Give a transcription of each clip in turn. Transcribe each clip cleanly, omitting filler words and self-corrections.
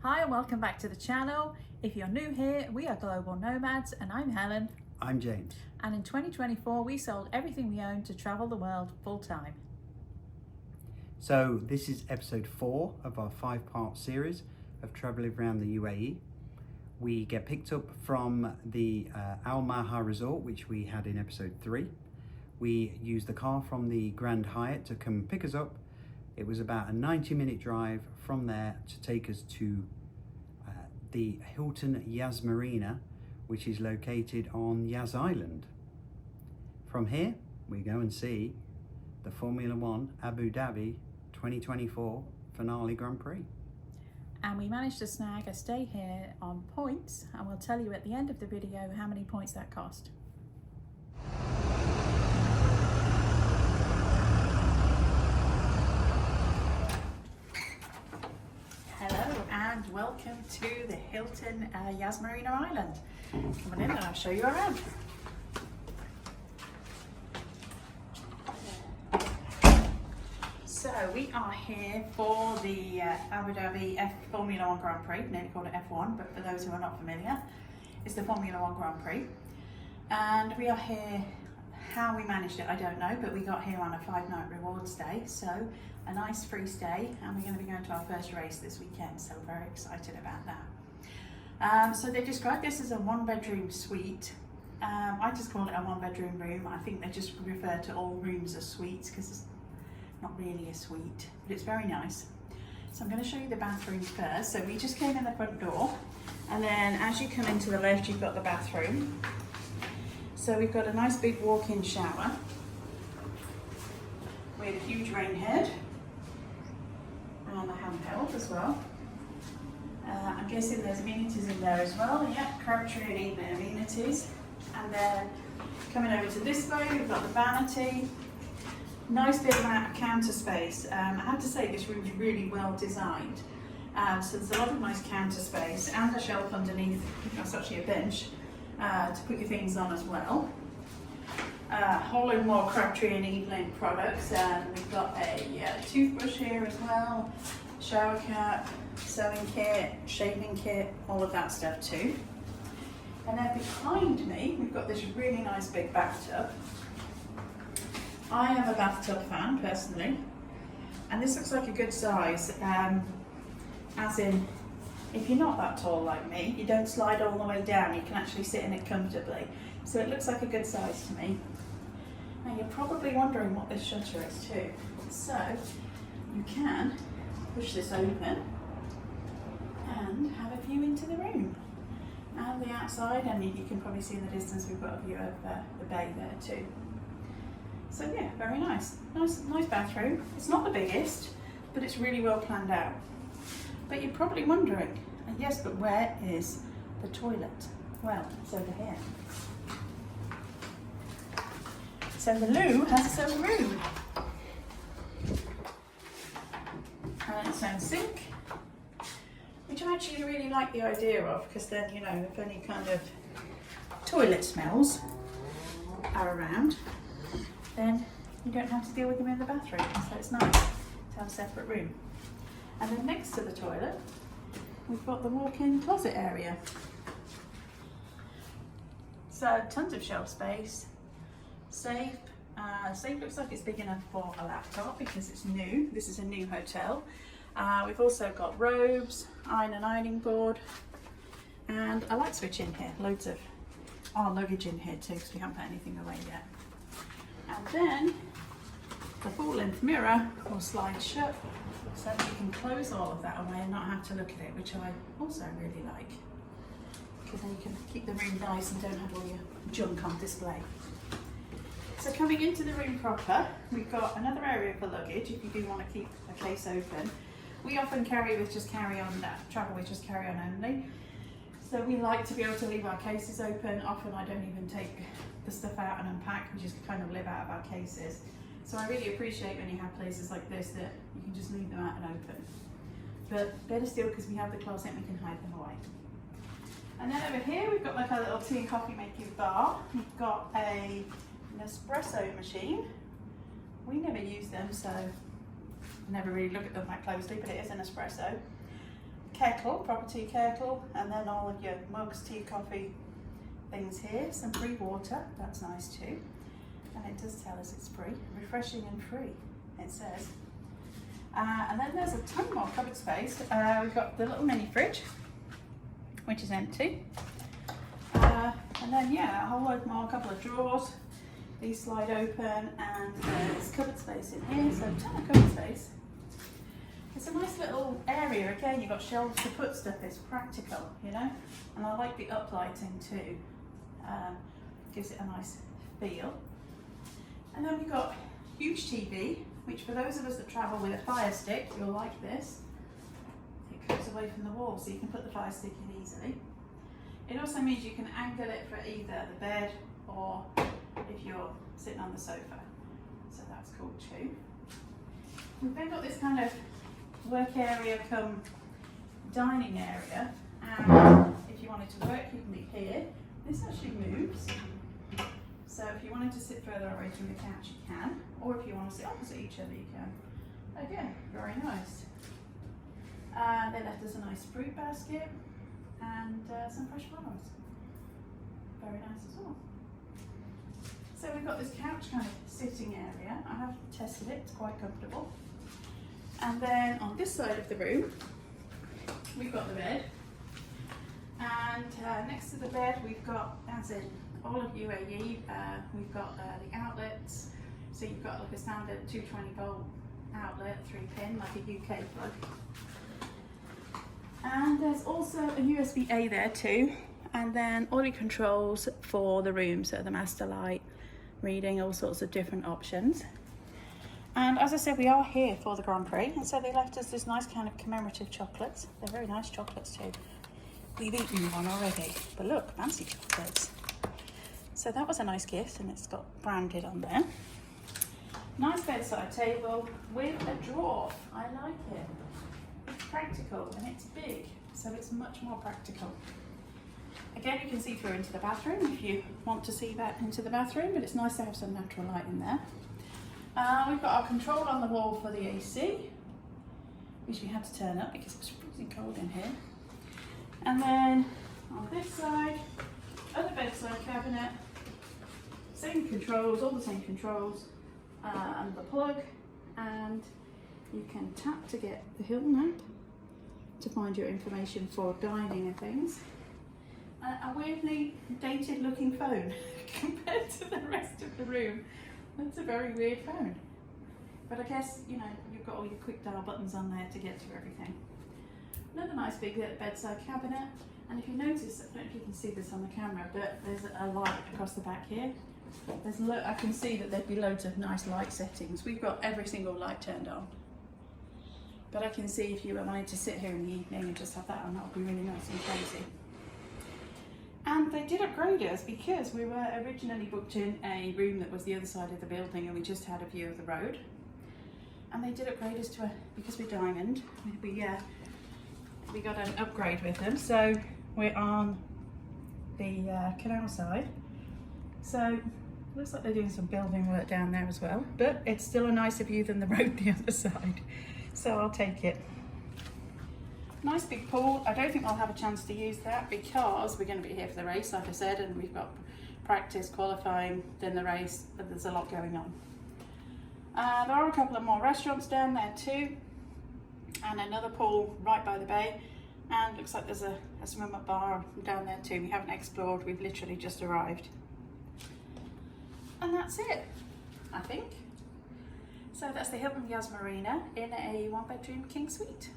Hi and welcome back to the channel. If you're new here, we are Global Nomads and I'm Helen. I'm James. And in 2024, we sold everything we owned to travel the world full time. So this is episode 4 of our 5-part series of traveling around the UAE. We get picked up from the Al Maha resort, which we had in episode 3. We used the car from the Grand Hyatt to come pick us up. It was about a 90-minute drive from there to take us to the Hilton Yas Marina, which is located on Yas Island. From here, we go and see the Formula 1 Abu Dhabi 2024 finale Grand Prix. And we managed to snag a stay here on points, and we'll tell you at the end of the video how many points that cost. Hello and welcome to the Hilton Yas Marina Island. Come on in and I'll show you around. So we are here for the Abu Dhabi Formula 1 Grand Prix, nearly called it F1, but for those who are not familiar, it's the Formula 1 Grand Prix. And we are here, how we managed it I don't know, but we got here on a 5-night rewards day, so a nice free stay, and we're going to be going to our first race this weekend, so we're very excited about that. So they described this as a 1-bedroom suite. I just call it a 1-bedroom room. I think they just refer to all rooms as suites because it's not really a suite, but it's very nice. So I'm going to show you the bathrooms first. So we just came in the front door, and then as you come into the left, you've got the bathroom. So we've got a nice big walk-in shower with a huge rain head and a handheld as well. I'm guessing there's amenities in there as well. Yeah, Crabtree and evening amenities. And then coming over to this way, we've got the vanity. Nice big amount of counter space. I have to say this room's really well designed. So there's a lot of nice counter space and a shelf underneath. That's actually a bench to put your things on as well. Whole load more Crabtree and Evelyn products. We've got a toothbrush here as well, shower cap, sewing kit, shaving kit, all of that stuff too. And then behind me, we've got this really nice big bathtub. I am a bathtub fan personally, and this looks like a good size, as in, if you're not that tall like me, you don't slide all the way down, you can actually sit in it comfortably. So it looks like a good size to me. Now you're probably wondering what this shutter is too. So you can push this open and have a view into the room and the outside, and you can probably see in the distance we've got a view of the bay there too. So yeah, very nice. Nice bathroom. It's not the biggest, but it's really well planned out. But you're probably wondering, yes, but where is the toilet? Well, it's over here. So the loo has its own room. And its own sink, which I actually really like the idea of, because then, you know, if any kind of toilet smells are around, then you don't have to deal with them in the bathroom. So it's nice to have a separate room. And then next to the toilet, we've got the walk-in closet area. So tons of shelf space, safe. Safe looks like it's big enough for a laptop because it's new. This is a new hotel. We've also got robes, ironing board, and a light switch in here. Loads of our luggage in here too, because we haven't put anything away yet. And then the full-length mirror will slide shut, so that you can close all of that away and not have to look at it, which I also really like, because then you can keep the room nice and don't have all your junk on display. So coming into the room proper, we've got another area for luggage if you do want to keep a case open. We often travel with just carry-on only. So we like to be able to leave our cases open. Often I don't even take the stuff out and unpack, we just kind of live out of our cases. So I really appreciate when you have places like this that you can just leave them out and open. But better still, because we have the closet and we can hide them away. And then over here we've got like a little tea and coffee making bar. We've got an espresso machine. We never use them, so I never really look at them that closely, but it is an espresso. kettle, proper tea kettle, and then all of your mugs, tea, coffee things here. Some free water, that's nice too. And it does tell us it's free, refreshing and free, it says. And then there's a ton more cupboard space. We've got the little mini fridge, which is empty. And then yeah, a whole load more, a couple of drawers. These slide open, and there's cupboard space in here, so a ton of cupboard space. It's a nice little area. Again, you've got shelves to put stuff. It's practical, you know. And I like the uplighting too. Gives it a nice feel. And then we've got huge TV, which for those of us that travel with a Fire Stick, you'll like this. It goes away from the wall, so you can put the Fire Stick in easily. It also means you can angle it for either the bed or if you're sitting on the sofa. So that's cool too. We've then got this kind of work area come dining area, and if you wanted to work you can be here. This actually moves, so if you wanted to sit further away from the couch you can, or if you want to sit opposite each other you can. Again, very nice. They left us a nice fruit basket and some fresh flowers. Very nice as well. So we've got this couch kind of sitting area. I have tested it, it's quite comfortable. And then on this side of the room, we've got the bed. And next to the bed, we've got, as in all of UAE, we've got the outlets. So you've got like a standard 220 volt outlet, 3-pin, like a UK plug. And there's also a USB-A there too. And then all your controls for the room, so the master light, reading, all sorts of different options. And as I said, we are here for the Grand Prix, and so they left us this nice kind of commemorative chocolates. They're very nice chocolates too. We've eaten one already, but look, fancy chocolates. So that was a nice gift, and it's got branded on there. Nice bedside table with a drawer. I like it. It's practical and it's big, so it's much more practical. Again, you can see through into the bathroom if you want to see that into the bathroom, but it's nice to have some natural light in there. We've got our control on the wall for the AC, which we had to turn up because it was freezing cold in here. And then on this side, other bedside cabinet, same controls, all the same controls, and the plug, and you can tap to get the Hilton app to find your information for dining and things. A weirdly dated looking phone compared to the rest of the room. That's a very weird phone. But I guess, you know, you've got all your quick dial buttons on there to get to everything. Another nice big bedside cabinet. And if you notice, I don't know if you can see this on the camera, but there's a light across the back here. I can see that there'd be loads of nice light settings. We've got every single light turned on. But I can see if you wanted to sit here in the evening and just have that on, that would be really nice and cozy. And they did upgrade us because we were originally booked in a room that was the other side of the building and we just had a view of the road. And they did upgrade us to because we're diamond, we got an upgrade with them. So we're on the canal side. So looks like they're doing some building work down there as well, but it's still a nicer view than the road the other side. So I'll take it. Nice big pool. I don't think I'll have a chance to use that because we're going to be here for the race, like I said, and we've got practice, qualifying, then the race, but there's a lot going on. There are a couple of more restaurants down there too, and another pool right by the bay, and looks like there's a swim up bar down there too. We haven't explored, we've literally just arrived. And that's it, I think. So that's the Hilton Yas Marina in a 1-bedroom king suite.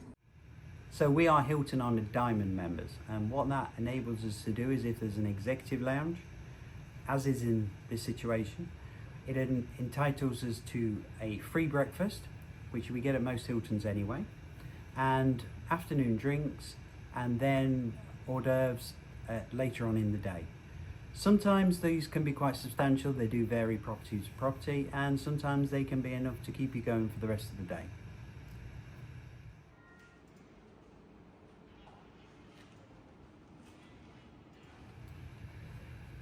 So we are Hilton Honoured Diamond members, and what that enables us to do is if there's an executive lounge, as is in this situation, it entitles us to a free breakfast, which we get at most Hiltons anyway, and afternoon drinks, and then hors d'oeuvres later on in the day. Sometimes these can be quite substantial, they do vary property to property, and sometimes they can be enough to keep you going for the rest of the day.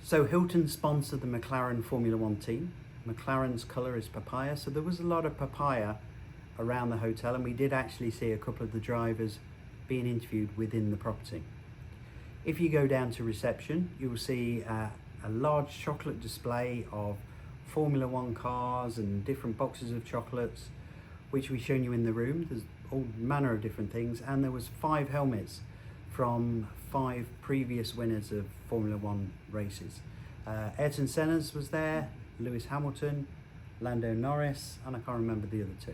So Hilton sponsored the McLaren Formula One team. McLaren's colour is papaya, so there was a lot of papaya around the hotel, and we did actually see a couple of the drivers being interviewed within the property. If you go down to reception, you will see a large chocolate display of Formula One cars and different boxes of chocolates, which we've shown you in the room. There's all manner of different things, and there was 5 helmets from 5 previous winners of Formula One races. Ayrton Senna's was there, Lewis Hamilton, Lando Norris, and I can't remember the other 2.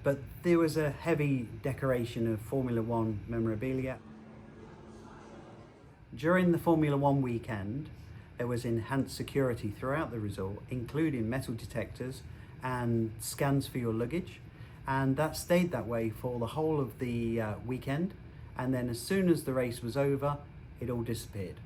But there was a heavy decoration of Formula One memorabilia. During the Formula One weekend, there was enhanced security throughout the resort, including metal detectors and scans for your luggage. And that stayed that way for the whole of the weekend. And then as soon as the race was over, it all disappeared.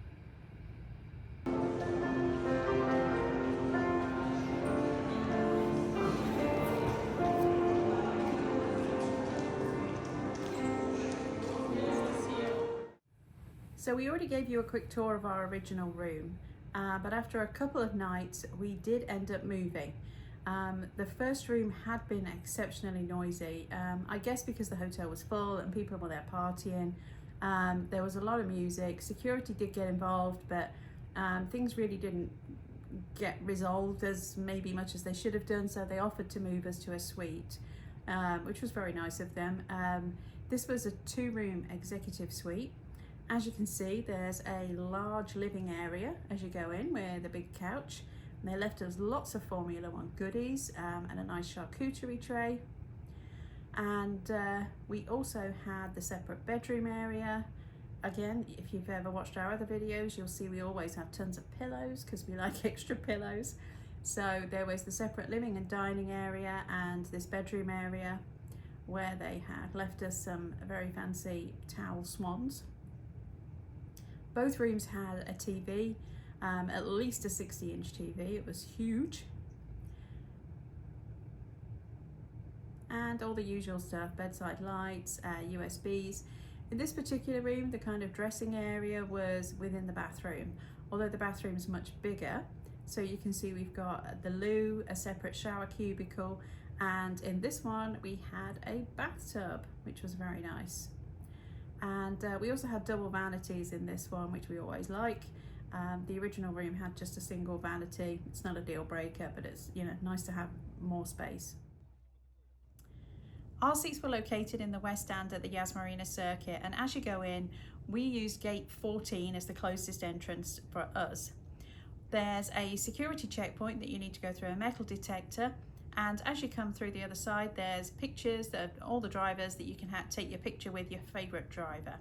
So we already gave you a quick tour of our original room, but after a couple of nights we did end up moving. The first room had been exceptionally noisy, I guess because the hotel was full and people were there partying. There was a lot of music, security did get involved, but things really didn't get resolved as maybe much as they should have done, so they offered to move us to a suite, which was very nice of them. This was a 2-room executive suite. As you can see, there's a large living area as you go in with a big couch. And they left us lots of Formula One goodies and a nice charcuterie tray. And we also had the separate bedroom area. Again, if you've ever watched our other videos, you'll see we always have tons of pillows because we like extra pillows. So there was the separate living and dining area and this bedroom area where they had left us some very fancy towel swans. Both rooms had a TV, at least a 60-inch TV. It was huge. And all the usual stuff, bedside lights, USBs. In this particular room, the kind of dressing area was within the bathroom, although the bathroom is much bigger. So you can see we've got the loo, a separate shower cubicle, and in this one we had a bathtub, which was very nice. And we also had double vanities in this one, which we always like. The original room had just a single vanity. It's not a deal breaker, but it's, you know, nice to have more space. Our seats were located in the West Stand at the Yas Marina circuit, and as you go in, we used gate 14 as the closest entrance for us. There's a security checkpoint that you need to go through, a metal detector. And as you come through the other side, there's pictures of all the drivers that you can take your picture with your favourite driver.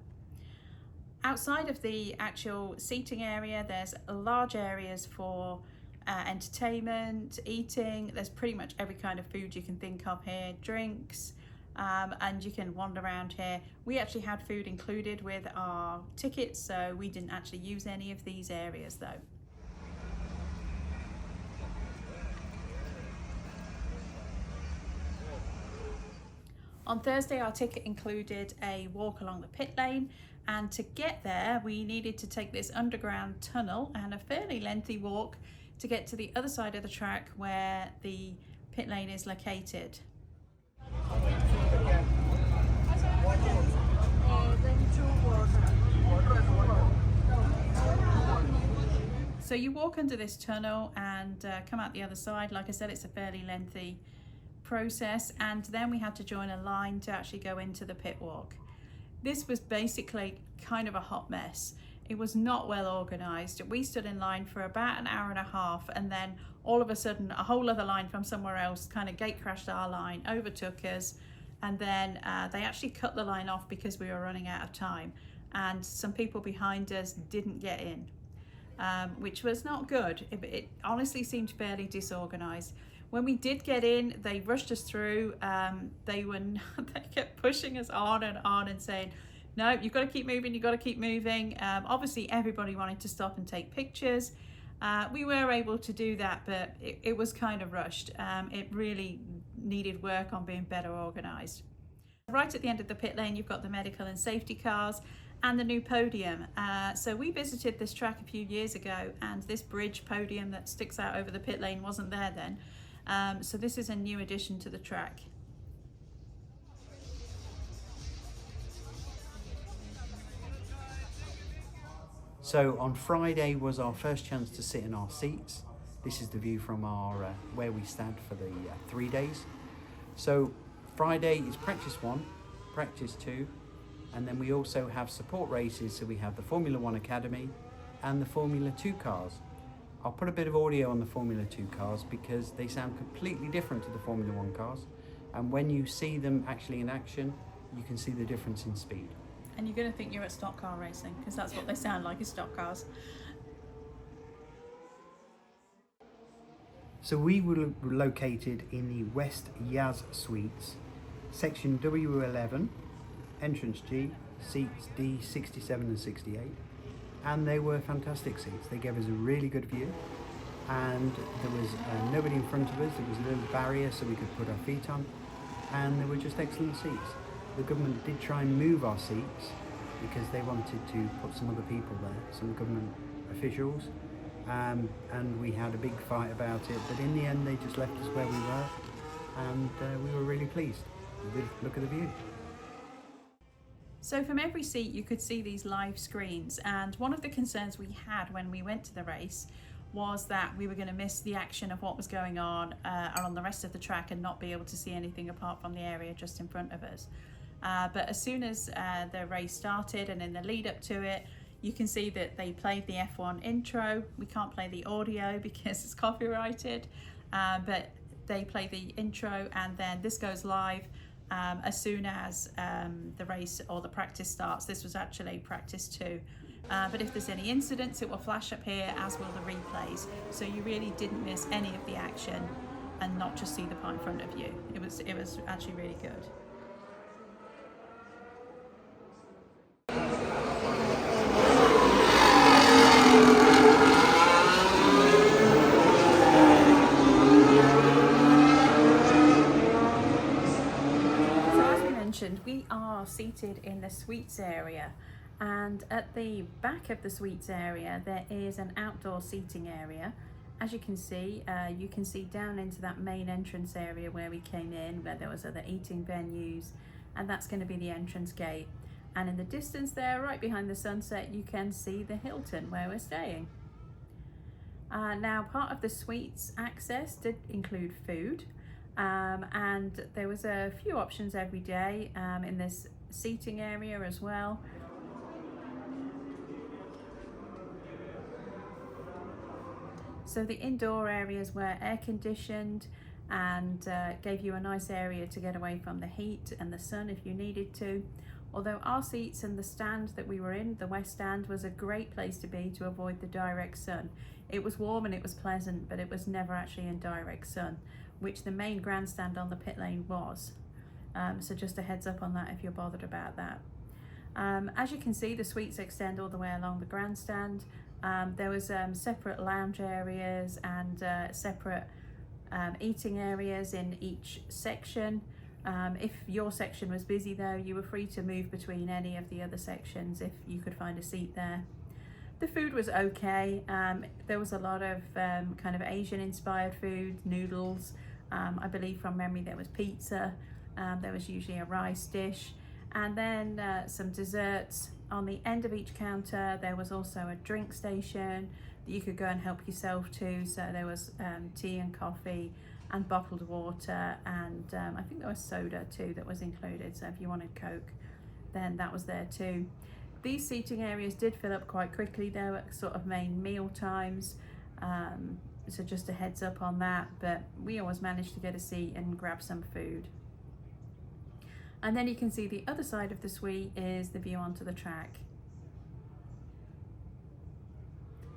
Outside of the actual seating area, there's large areas for entertainment, eating. There's pretty much every kind of food you can think of here, drinks, and you can wander around here. We actually had food included with our tickets, so we didn't actually use any of these areas though. On Thursday, our ticket included a walk along the pit lane, and to get there, we needed to take this underground tunnel and a fairly lengthy walk to get to the other side of the track where the pit lane is located. So you walk under this tunnel and come out the other side. Like I said, it's a fairly lengthy process, and then we had to join a line to actually go into the pit walk. This was basically kind of a hot mess. It was not well organized. We stood in line for about an hour and a half, and then all of a sudden a whole other line from somewhere else kind of gate crashed our line, overtook us, and then they actually cut the line off because we were running out of time, and some people behind us didn't get in, which was not good. It honestly seemed fairly disorganized. When we did get in, they rushed us through. They kept pushing us on and saying, no, you've got to keep moving, you've got to keep moving. Obviously, everybody wanted to stop and take pictures. We were able to do that, but it was kind of rushed. It really needed work on being better organized. Right at the end of the pit lane, you've got the medical and safety cars and the new podium. So we visited this track a few years ago, and this bridge podium that sticks out over the pit lane wasn't there then. So this is a new addition to the track. So on Friday was our first chance to sit in our seats. This is the view from our where we stand for the 3 days. So Friday is practice 1, practice 2, and then we also have support races. So we have the Formula 1 Academy and the Formula 2 cars. I'll put a bit of audio on the Formula 2 cars because they sound completely different to the Formula 1 cars. And when you see them actually in action, you can see the difference in speed. And you're going to think you're at stock car racing because that's what they sound like, is stock cars. So we were located in the West Yas Suites, section W11, entrance G, seats D 67 and 68. And they were fantastic seats. They gave us a really good view, and there was nobody in front of us. There was a little barrier so we could put our feet on, and they were just excellent seats. The government did try and move our seats because they wanted to put some other people there, some government officials, and we had a big fight about it, but in the end they just left us where we were, and we were really pleased. Look at the view. So from every seat you could see these live screens, and one of the concerns we had when we went to the race was that we were going to miss the action of what was going on the rest of the track and not be able to see anything apart from the area just in front of us. But as soon as the race started and in the lead up to it, you can see that they played the F1 intro. We can't play the audio because it's copyrighted, but they play the intro, and then this goes live as soon as the race or the practice starts. This was actually practice 2. But if there's any incidents, it will flash up here, as will the replays. So you really didn't miss any of the action and not just see the part in front of you. It was actually really good. We are seated in the suites area, and at the back of the suites area there is an outdoor seating area. As you can see down into that main entrance area where we came in, where there was other eating venues, and that's going to be the entrance gate. And in the distance there, right behind the sunset, you can see the Hilton where we're staying. Now, part of the suites access did include food. And there was a few options every day in this seating area as well. So the indoor areas were air conditioned and gave you a nice area to get away from the heat and the sun if you needed to. Although our seats and the stand that we were in, the west stand, was a great place to be to avoid the direct sun. It was warm and it was pleasant, but it was never actually in direct sun, which the main grandstand on the pit lane was. So just a heads up on that if you're bothered about that. As you can see, the suites extend all the way along the grandstand. There was separate lounge areas and separate eating areas in each section. If your section was busy though, you were free to move between any of the other sections if you could find a seat there. The food was okay. There was a lot of kind of Asian inspired food, noodles. I believe from memory there was pizza. There was usually a rice dish, and then some desserts. On the end of each counter there was also a drink station that you could go and help yourself to. So there was tea and coffee and bottled water, and I think there was soda too that was included. So if you wanted Coke, then that was there too. These seating areas did fill up quite quickly though at sort of main meal times, so just a heads up on that, but we always managed to get a seat and grab some food. And then you can see the other side of the suite is the view onto the track.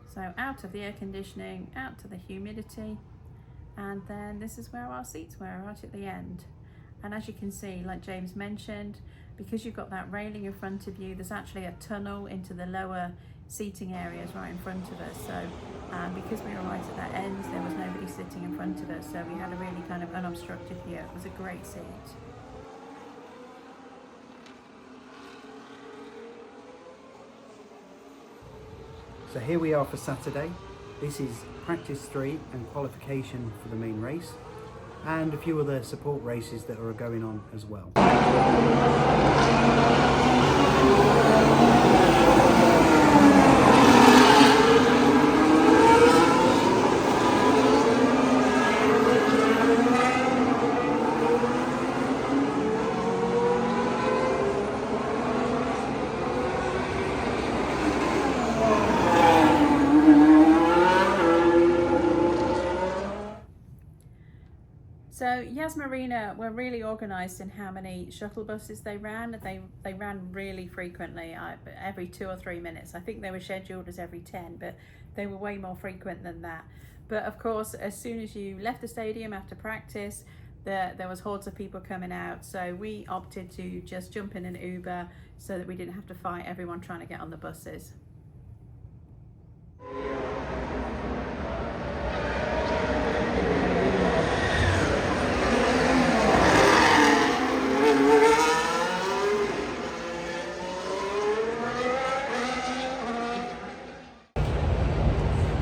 So out of the air conditioning, out to the humidity, and then this is where our seats were, right at the end. And as you can see, like James mentioned, because you've got that railing in front of you, there's actually a tunnel into the lower seating areas right in front of us. So because we were right at that end, there was nobody sitting in front of us, so we had a really kind of unobstructed view. It was a great seat. So here we are for Saturday. This is practice 3 and qualification for the main race, and a few other support races that are going on as well. So Yas Marina were really organised in how many shuttle buses they ran. They ran really frequently, every 2 or 3 minutes. I think they were scheduled as every 10, but they were way more frequent than that. But of course, as soon as you left the stadium after practice, there was hordes of people coming out. So we opted to just jump in an Uber so that we didn't have to fight everyone trying to get on the buses.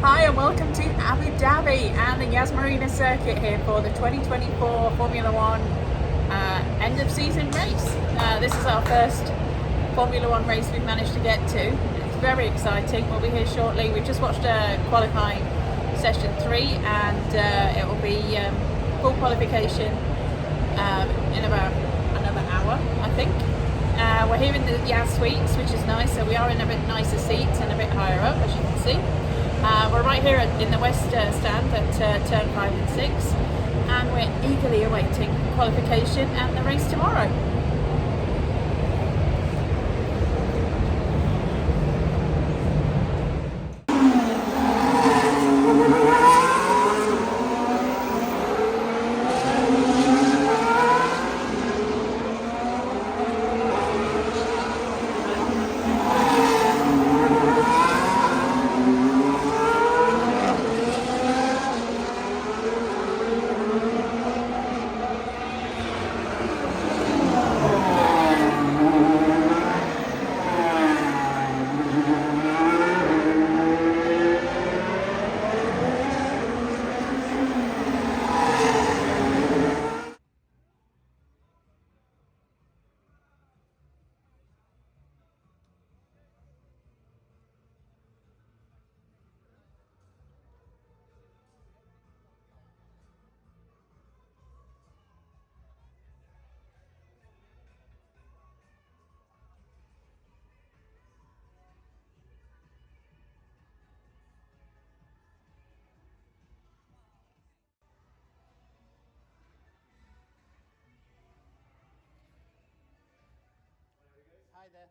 Hi and welcome to Abu Dhabi and the Yas Marina circuit here for the 2024 Formula One end of season race. This is our first Formula One race we've managed to get to. It's very exciting. We'll be here shortly. We've just watched qualifying session 3 and it will be full qualification in about another hour, I think. We're here in the Yas Suites, which is nice, so we are in a bit nicer seats and a bit higher up, as you can see. We're right here in the west stand at turn 5 and 6, and we're eagerly awaiting qualification and the race tomorrow. Hi there.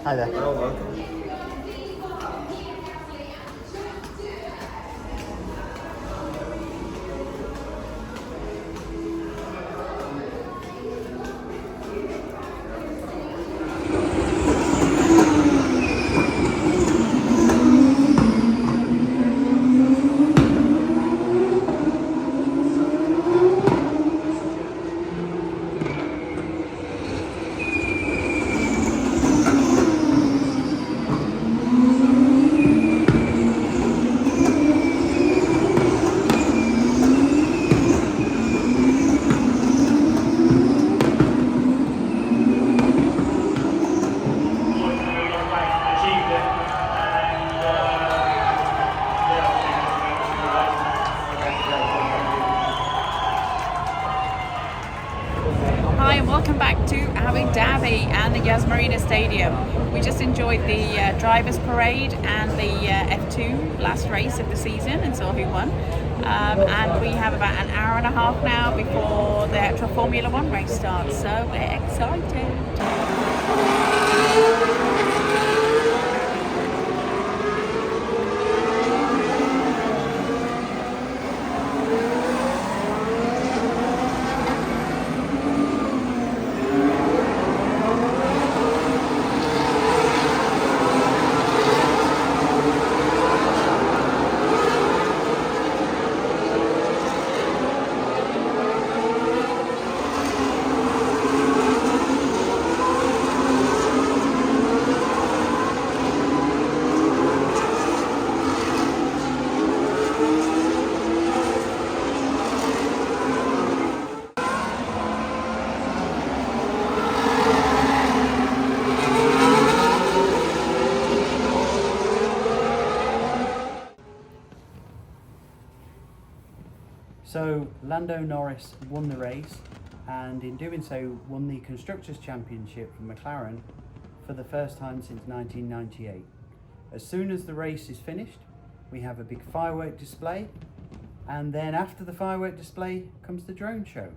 Hi there. Hi and welcome back to Abu Dhabi and the Yas Marina Stadium. We just enjoyed the drivers parade and the F2 last race of the season and saw who won. And we have about an hour and a half now before the actual Formula One race starts, so we're excited. So Lando Norris won the race and in doing so won the Constructors' Championship for McLaren for the first time since 1998. As soon as the race is finished, we have a big firework display, and then after the firework display comes the drone show.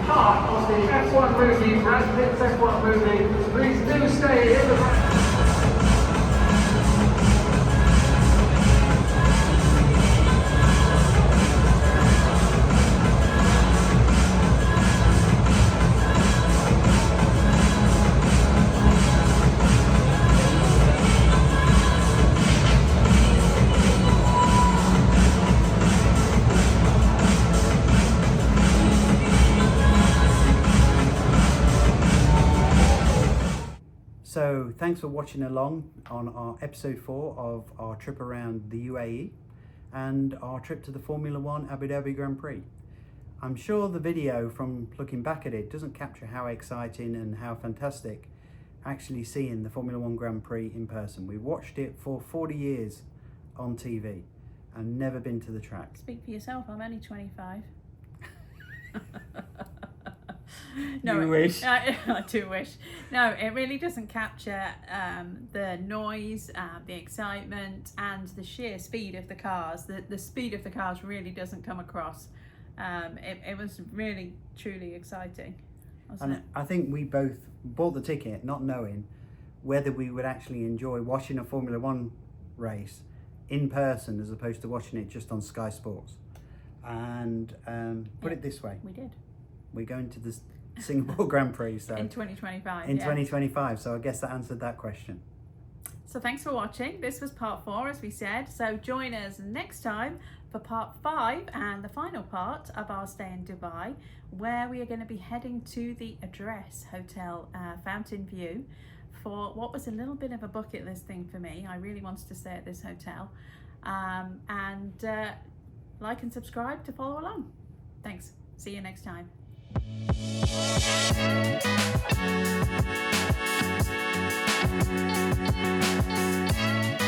Part of the F1 movie, Brad Pitt's F1 movie. Please do stay in the So thanks for watching along on our episode 4 of our trip around the UAE and our trip to the Formula 1 Abu Dhabi Grand Prix. I'm sure the video, from looking back at it, doesn't capture how exciting and how fantastic actually seeing the Formula 1 Grand Prix in person. We watched it for 40 years on TV and never been to the track. Speak for yourself, I'm only 25. No, you wish. I do wish. No, it really doesn't capture the noise, the excitement, and the sheer speed of the cars. The speed of the cars really doesn't come across. It was really, truly exciting, wasn't it? I think we both bought the ticket not knowing whether we would actually enjoy watching a Formula 1 race in person as opposed to watching it just on Sky Sports. And put it this way. We did. We're going to the Singapore Grand Prix, so in 2025. In 2025, so I guess that answered that question. So thanks for watching. This was part 4, as we said. So join us next time for part 5 and the final part of our stay in Dubai, where we are going to be heading to the Address Hotel Fountain View for what was a little bit of a bucket list thing for me. I really wanted to stay at this hotel. Like and subscribe to follow along. Thanks. See you next time. Thank you.